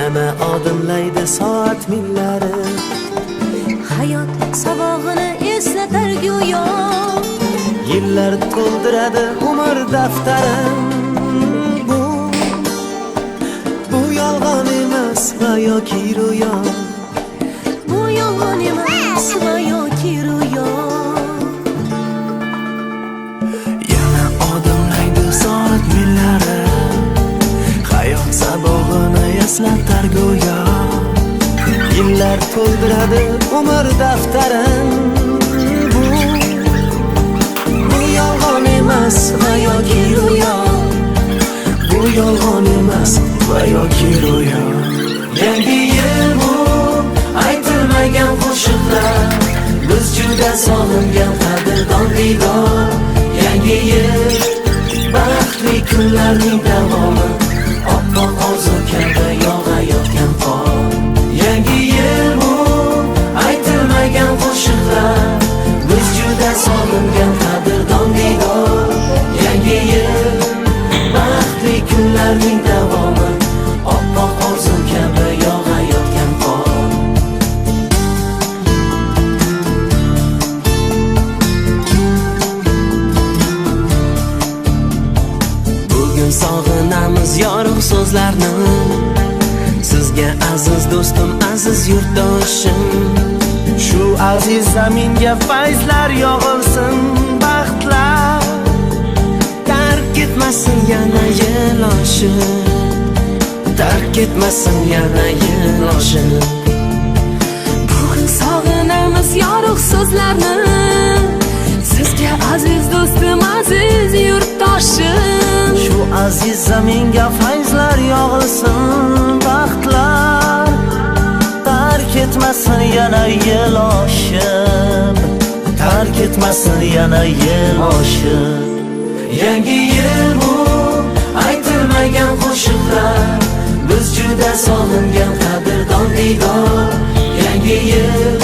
yana odimlaydi soat millari. Hayot sabog'ini eslatar go'yo, Yillar to'ldiradi umr daftarim. Bu yolg'on emas va yoki ro'yo. bu yolg'on emas va yoki ro'yo. Yana odimlaydi soat millari. Hayot sabog'ini eslatar go'yo. Yillar to'ldiradi umr daftarim. Bu yolg'on emas va yoki ro'yo. Bu yolg'on emas va yoki ro'yo. Yangi yil bu aytilmagan qo'shiqlar, biz juda sog'ingan qadrdon diydor. Yangi yil baxtli kunlarning davomi, oppoq orzu kabi yog'ayotgan qor. Yangi yil bu aytilmagan qo'shiqlar, biz juda sog'ingan qadrdon diydor. Yangi yil baxtli kunlarning davomi, oppoq orzu kabi yog'ayotgan qor. Bugun sog'inamiz yorug' so'zlarni, sizga aziz do'stim, aziz yurtdoshim. Shu aziz zaminga fayzlar yog'ilsin, baxtlar tark etmasin yana yil oshib, tark etmasin yana yil oshib. Bugun sog'inamiz yorug' so'zlarni, sizga aziz do'stim, aziz yurtdoshim. Shu aziz zaminga fayzlar yog'ilsin, baxtlar tark etmasin yana yil oshib, tark etmasin yana yil oshib. Yangi yil bu aytilmagan qo'shiqlar, biz juda sog'ingan qadrdon diydor. Yangi yil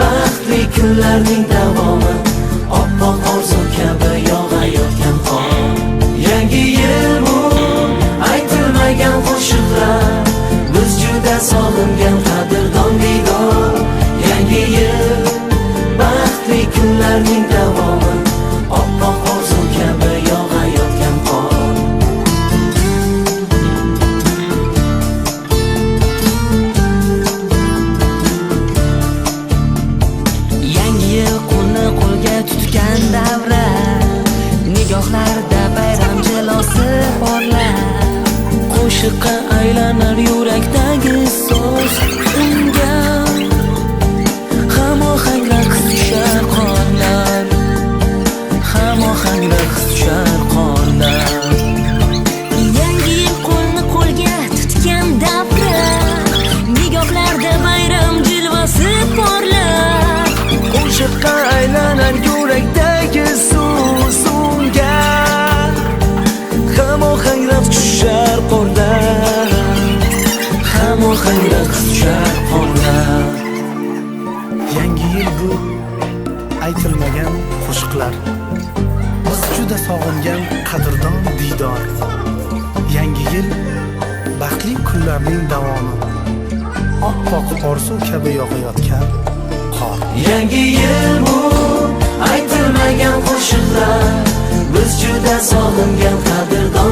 baxtli kunlarning davomi, oppoq orzu kabi yog'ayotgan qor. Yangi yil bu aytilmagan qo'shiqlar, biz juda sog'ingan qadrdon diydor. Yangi yil baxtli kunlarning davomi, oppoq orzu kabi yog'ayotgan qor. Yangi yil qo'lni qo'lga tutgan davra, nigohlarda bayram jilosi porlar. Qo'shiqqa aylanar yurakdagi so'z, unga hamohang raqs tushar qorlar, hamohang raqs tushar qorlar. Yangi yil qo'lni qo'lga tutgan davra, nigohlarda bayram jilvasi porlar. Qo'shiqqa aylanar yurakdagi so'z, unga hamohang raqs tushar qorlar, hamohang raqs tushar qorlar. Yangi yil bu aytilmagan qo'shiqlar, biz juda sog'ingan qadrdon diydor. Yangi yil baxtli kunlarning davomi, oppoq orzu kabi yog'ayotgan qor. Yangi yil bu aytilmagan qo'shiqlar, biz juda sog'ingan qadrdon